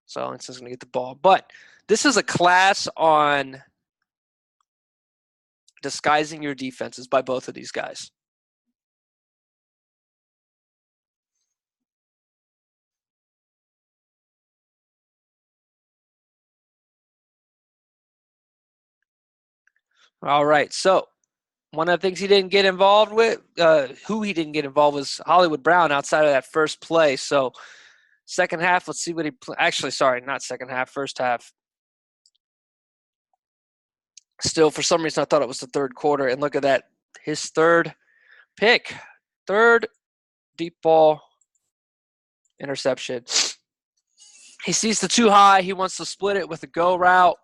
So Ellington's going to get the ball. But this is a class on disguising your defenses by both of these guys. All right, so one of the things he didn't get involved with, who he didn't get involved was Hollywood Brown outside of that first play. So second half, let's see what he actually, sorry, not second half, first half. Still, for some reason, I thought it was the third quarter. And look at that, his third pick, third deep ball interception. He sees the too high. He wants to split it with a go route.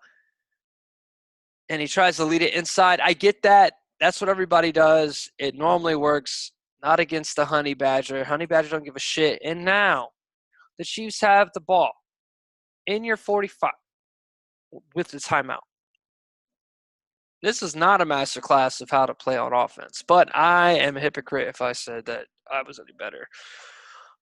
And he tries to lead it inside. I get that. That's what everybody does. It normally works. Not against the Honey Badger. Honey Badger don't give a shit. And now the Chiefs have the ball in your 45 with the timeout. This is not a masterclass of how to play on offense, but I am a hypocrite if I said that I was any better.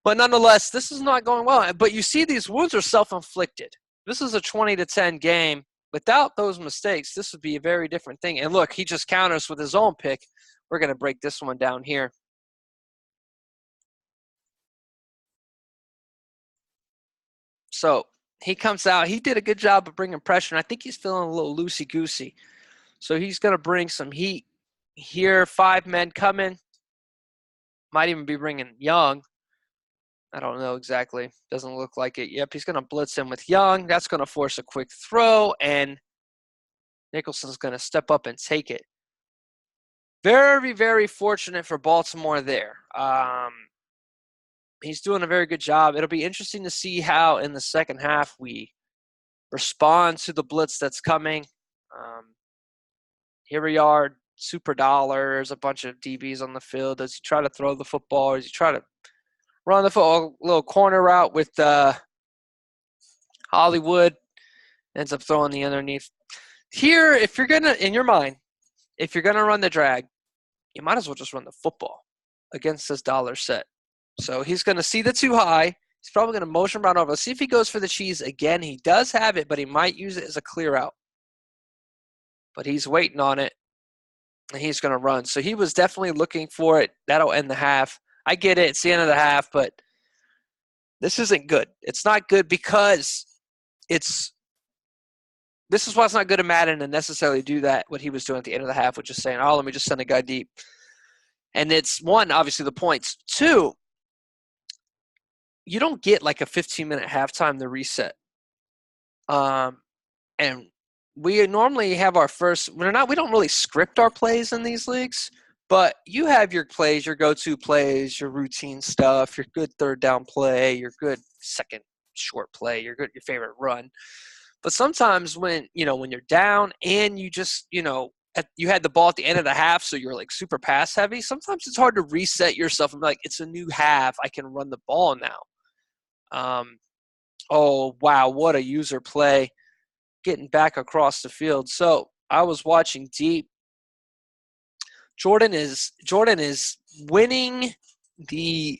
But nonetheless, this is not going well. But you see these wounds are self-inflicted. This is a 20-10 game. Without those mistakes, this would be a very different thing. And look, he just counters with his own pick. We're going to break this one down here. So he comes out. He did a good job of bringing pressure. And I think he's feeling a little loosey-goosey. So he's going to bring some heat here. 5 men coming. Might even be bringing Young. I don't know exactly. Doesn't look like it. Yep, he's going to blitz him with Young. That's going to force a quick throw, and Nicholson's going to step up and take it. Very, very fortunate for Baltimore there. He's doing a very good job. It'll be interesting to see how in the second half we respond to the blitz that's coming. Here we are, super dollars, a bunch of DBs on the field. Does he try to throw the football, or does he try to run the football, little corner route with Hollywood, ends up throwing the underneath. Here, if you're going to, in your mind, if you're going to run the drag, you might as well just run the football against this dollar set. So he's going to see the too high. He's probably going to motion around over. Let's see if he goes for the cheese again. He does have it, but he might use it as a clear out. But he's waiting on it, and he's going to run. So he was definitely looking for it. That'll end the half. I get it. It's the end of the half, but this isn't good. It's not good because this is why it's not good of Madden to necessarily do that, what he was doing at the end of the half, which is saying, oh, let me just send a guy deep. And it's, one, obviously the points. Two, you don't get like a 15-minute halftime to reset. And we normally have our first – we don't really script our plays in these leagues, but you have your plays, your go-to plays, your routine stuff, your good third down play, your good second short play, your favorite run. But sometimes when you're down and you just, you had the ball at the end of the half, so you're like super pass heavy, sometimes it's hard to reset yourself and be like, it's a new half. I can run the ball now. Oh, wow, what a user play getting back across the field. So I was watching deep. Jordan is winning the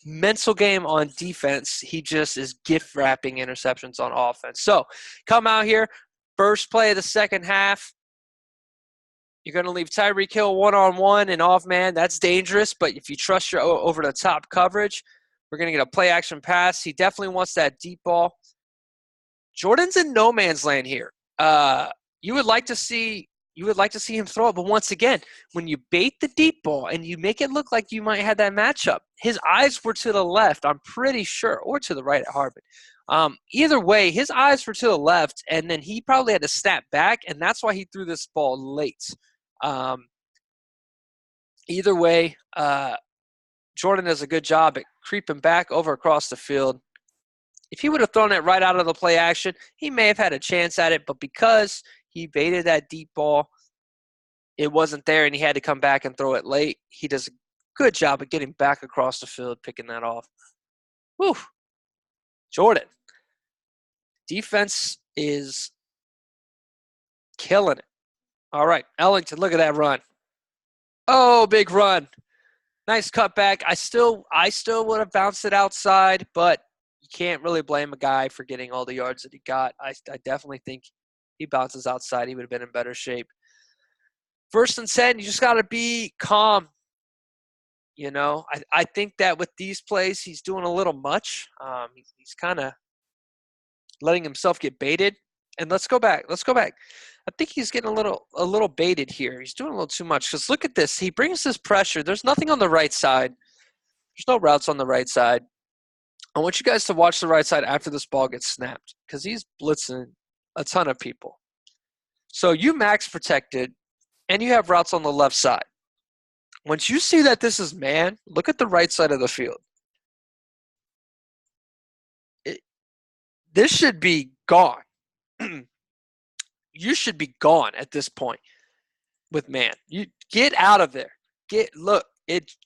mental game on defense. He just is gift wrapping interceptions on offense. So come out here, first play of the second half. You're going to leave Tyreek Hill one-on-one and off man. That's dangerous, but if you trust your over-the-top coverage, we're going to get a play-action pass. He definitely wants that deep ball. Jordan's in no man's land here. You would like to see him throw it, but once again, when you bait the deep ball and you make it look like you might have that matchup, his eyes were to the left, I'm pretty sure, or to the right at Harvard. Either way, his eyes were to the left, and then he probably had to snap back, and that's why he threw this ball late. Either way, Jordan does a good job at creeping back over across the field. If he would have thrown it right out of the play action, he may have had a chance at it, but because he baited that deep ball, it wasn't there, and he had to come back and throw it late. He does a good job of getting back across the field, picking that off. Whew. Jordan. Defense is killing it. All right, Ellington, look at that run. Oh, big run. Nice cutback. I still would have bounced it outside, but you can't really blame a guy for getting all the yards that he got. I definitely think he bounces outside. He would have been in better shape. 1st and 10, you just got to be calm. You know, I think that with these plays, he's doing a little much. He's kind of letting himself get baited. And let's go back. I think he's getting a little baited here. He's doing a little too much. Because look at this. He brings this pressure. There's nothing on the right side. There's no routes on the right side. I want you guys to watch the right side after this ball gets snapped. Because he's blitzing a ton of people. So you max protected, and you have routes on the left side. Once you see that this is man, look at the right side of the field. This should be gone. You should be gone at this point with man. You get out of there.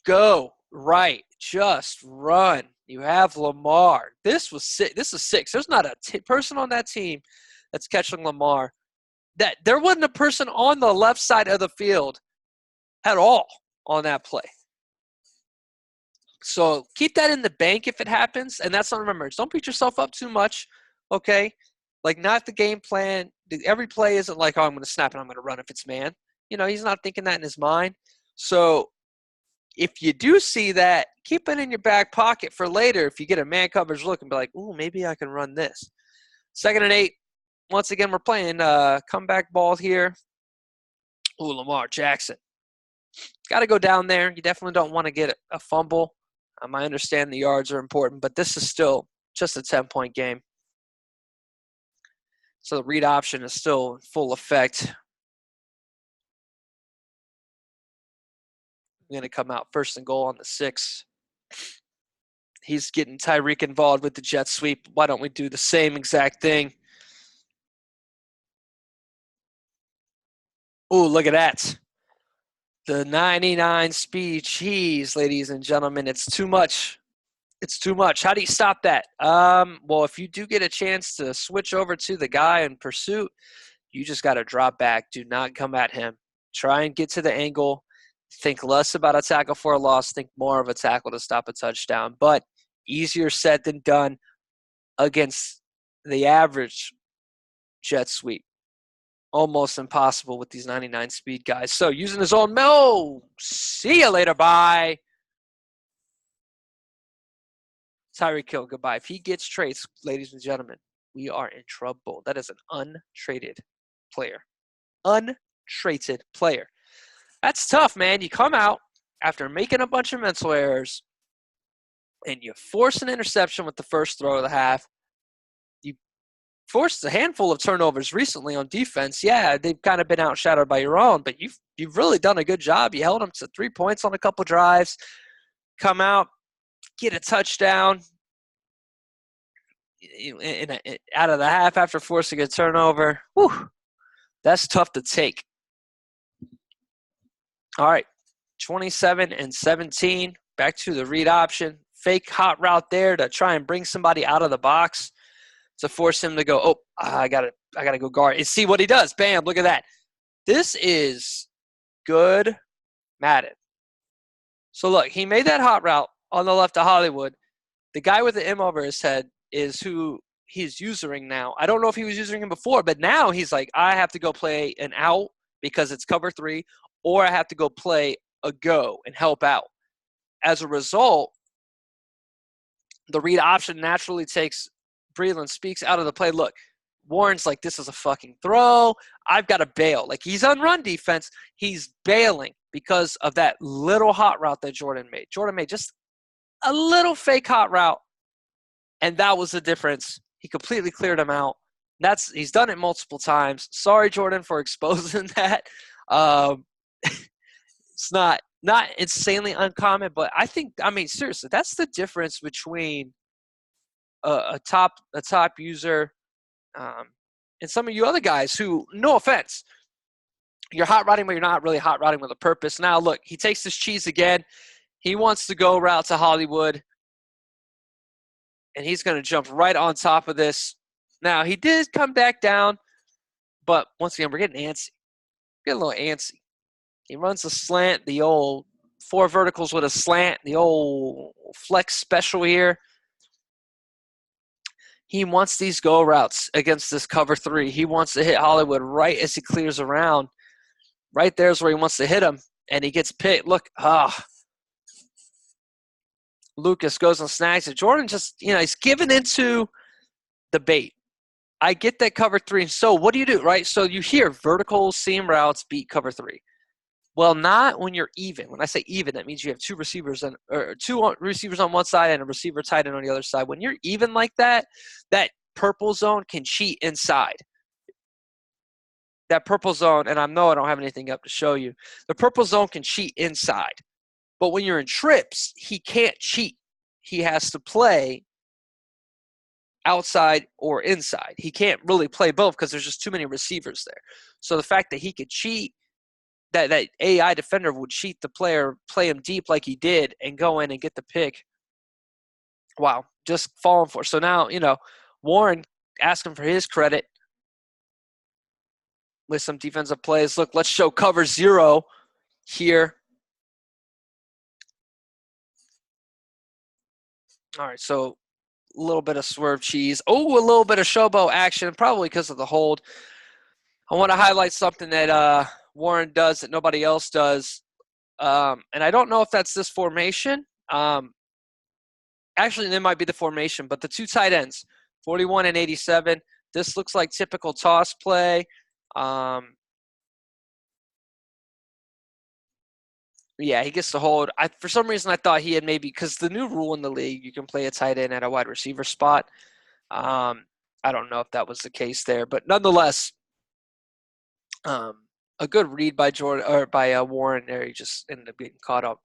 Go right. Just run. You have Lamar. This was sick. This is 6. There's not a person on that team that's catching Lamar. That there wasn't a person on the left side of the field at all on that play. So keep that in the bank if it happens, and that's not remember. Don't beat yourself up too much, okay? Like, not the game plan. Every play isn't like, oh, I'm going to snap and I'm going to run if it's man. You know, he's not thinking that in his mind. So if you do see that, keep it in your back pocket for later. If you get a man coverage look and be like, ooh, maybe I can run this. 2nd and 8. Once again, we're playing comeback ball here. Ooh, Lamar Jackson. Got to go down there. You definitely don't want to get a fumble. I understand the yards are important, but this is still just a 10-point game. So the read option is still in full effect. I'm going to come out 1st and goal on the 6. He's getting Tyreek involved with the jet sweep. Why don't we do the same exact thing? Ooh, look at that. The 99 speed cheese, ladies and gentlemen. It's too much. It's too much. How do you stop that? Well, if you do get a chance to switch over to the guy in pursuit, you just got to drop back. Do not come at him. Try and get to the angle. Think less about a tackle for a loss. Think more of a tackle to stop a touchdown. But easier said than done against the average jet sweep. Almost impossible with these 99 speed guys. So using his own see you later, bye. Tyreek Hill, goodbye. If he gets trades, ladies and gentlemen, we are in trouble. That is an untraded player. Untraded player. That's tough, man. You come out after making a bunch of mental errors and you force an interception with the first throw of the half. You forced a handful of turnovers recently on defense. Yeah, they've kind of been outshadowed by your own, but you've really done a good job. You held them to 3 points on a couple drives. Come out, get a touchdown out of the half after forcing a turnover. Whew, that's tough to take. All right, 27-17. Back to the read option. Fake hot route there to try and bring somebody out of the box to force him to go, oh, I gotta go guard. And see what he does. Bam, look at that. This is good Madden. So look, he made that hot route on the left of Hollywood. The guy with the M over his head is who he's using now. I don't know if he was using him before, but now he's like, I have to go play an out because it's cover 3, or I have to go play a go and help out. As a result, the read option naturally takes Breeland Speaks out of the play. Look, Warren's like, this is a fucking throw. I've got to bail. Like, he's on run defense. He's bailing because of that little hot route that Jordan made. Jordan made just a little fake hot route, and that was the difference He completely cleared him out. He's done it multiple times. Sorry, Jordan, for exposing that. It's not insanely uncommon, but I mean, seriously, that's the difference between a top user and some of you other guys who, no offense, you're hot rodding, but you're not really hot rodding with a purpose. Now, look, he takes this cheese again. He wants to go route to Hollywood, and he's going to jump right on top of this. Now, he did come back down, but once again, we're getting antsy. We're getting a little antsy. He runs a slant, the old 4 verticals with a slant, the old flex special here. He wants these go routes against this cover 3. He wants to hit Hollywood right as he clears around. Right there's where he wants to hit him, and he gets picked. Look, Lucas goes and snags it. Jordan just, he's given into the bait. I get that cover 3. So what do, right? So you hear vertical seam routes beat cover 3. Well, not when you're even. When I say even, that means you have 2 receivers or 2 receivers on one side and a receiver tight end on the other side. When you're even like that, that purple zone can cheat inside. That purple zone, and I know I don't have anything up to show you, the purple zone can cheat inside. But when you're in trips, he can't cheat. He has to play outside or inside. He can't really play both because there's just too many receivers there. So the fact that he could cheat, that AI defender would cheat the player, play him deep like he did, and go in and get the pick. Wow, just falling for it. So now, Warren asking for his credit with some defensive plays. Look, let's show cover 0 here. All right, so a little bit of swerve cheese. Oh, a little bit of showboat action, probably because of the hold. I want to highlight something that Warren does that nobody else does. And I don't know if that's this formation. Actually, it might be the formation, but the 2 tight ends, 41 and 87. This looks like typical toss play. Yeah, he gets to hold. For some reason, I thought he had maybe, because the new rule in the league, you can play a tight end at a wide receiver spot. I don't know if that was the case there, but nonetheless, a good read by Jordan or by Warren there. He just ended up getting caught up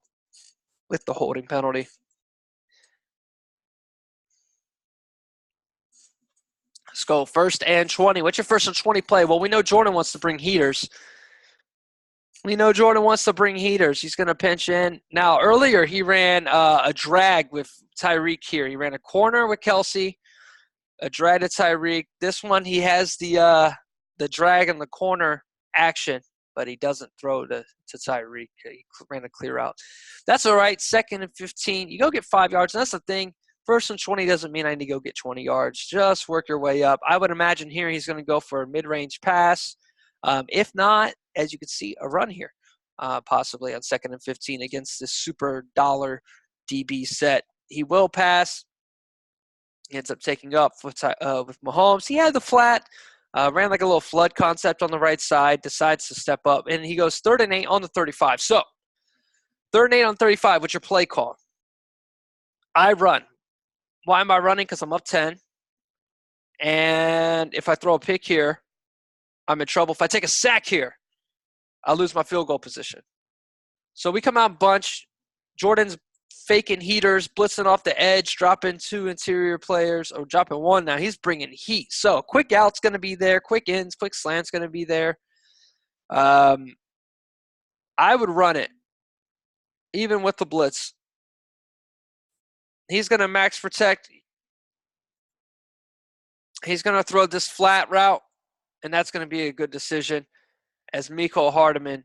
with the holding penalty. Let's go 1st and 20. What's your 1st and 20 play? Well, we know Jordan wants to bring heaters. He's going to pinch in. Now, earlier he ran a drag with Tyreek here. He ran a corner with Kelsey, a drag to Tyreek. This one he has the drag and the corner action, but he doesn't throw to Tyreek. He ran a clear out. That's all right. 2nd and 15. You go get 5 yards, and that's the thing. 1st and 20 doesn't mean I need to go get 20 yards. Just work your way up. I would imagine here he's going to go for a mid-range pass. If not, as you can see, a run here, possibly on 2nd and 15 against this super dollar DB set. He will pass. He ends up taking up with Mahomes. He had the flat, ran like a little flood concept on the right side, decides to step up, and he goes 3rd and 8 on the 35. So, 3rd and 8 on 35, what's your play call? I run. Why am I running? Because I'm up 10. And if I throw a pick here, I'm in trouble. If I take a sack here, I'll lose my field goal position. So we come out bunch. Jordan's faking heaters, blitzing off the edge, dropping 2 interior players, or dropping 1 now. He's bringing heat. So quick out's going to be there. Quick ins, quick slant's going to be there. I would run it, even with the blitz. He's going to max protect. He's going to throw this flat route, and that's going to be a good decision as Mecole Hardman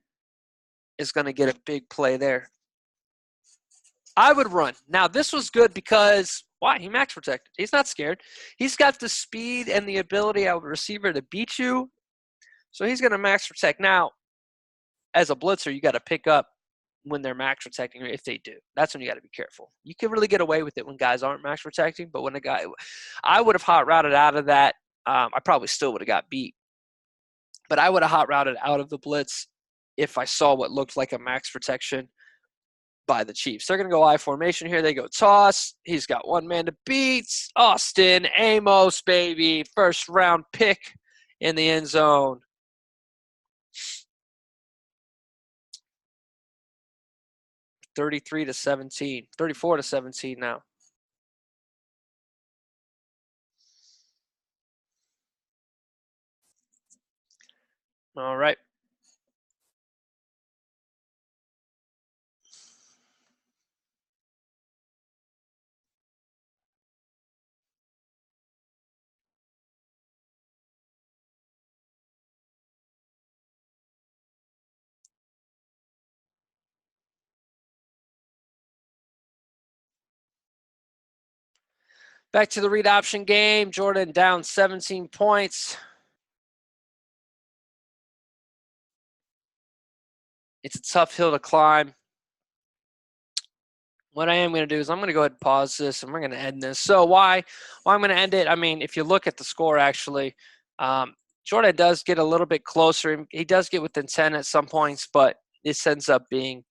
is going to get a big play there. I would run. Now, this was good because, why? He max protected. He's not scared. He's got the speed and the ability of a receiver to beat you, so he's going to max protect. Now, as a blitzer, you got to pick up when they're max protecting, or if they do. That's when you got to be careful. You can really get away with it when guys aren't max protecting, but when a guy – I would have hot routed out of that. I probably still would have got beat. But I would have hot routed out of the blitz if I saw what looked like a max protection. by the Chiefs. They're going to go I formation here. They go toss. He's got one man to beat. Austin Amos, baby. First round pick in the end zone. (33-17), 34-17 now. All right. Back to the read option game. Jordan down 17 points. It's a tough hill to climb. What I am going to do is I'm going to go ahead and pause this, and we're going to end this. So why I'm going to end it, I mean, if you look at the score, actually, Jordan does get a little bit closer. He does get within 10 at some points, but this ends up being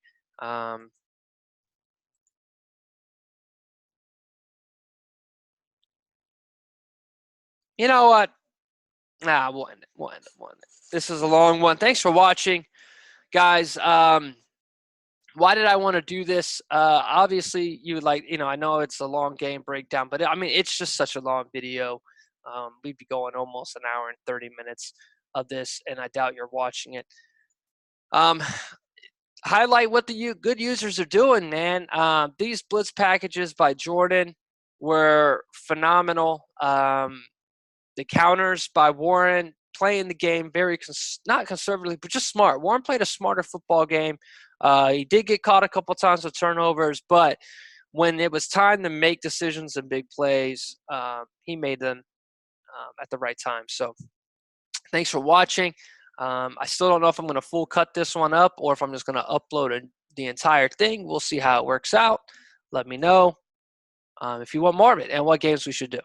you know what? Nah, we'll end it. This is a long one. Thanks for watching, guys. Why did I want to do this? Obviously, you would like, I know it's a long game breakdown, but I mean, it's just such a long video. We'd be going almost an hour and 30 minutes of this, and I doubt you're watching it. Highlight what the good users are doing, man. These blitz packages by Jordan were phenomenal. The counters by Warren, playing the game very not conservatively, but just smart. Warren played a smarter football game. He did get caught a couple times with turnovers, but when it was time to make decisions and big plays, he made them at the right time. So thanks for watching. I still don't know if I'm going to full cut this one up or if I'm just going to upload the entire thing. We'll see how it works out. Let me know if you want more of it and what games we should do.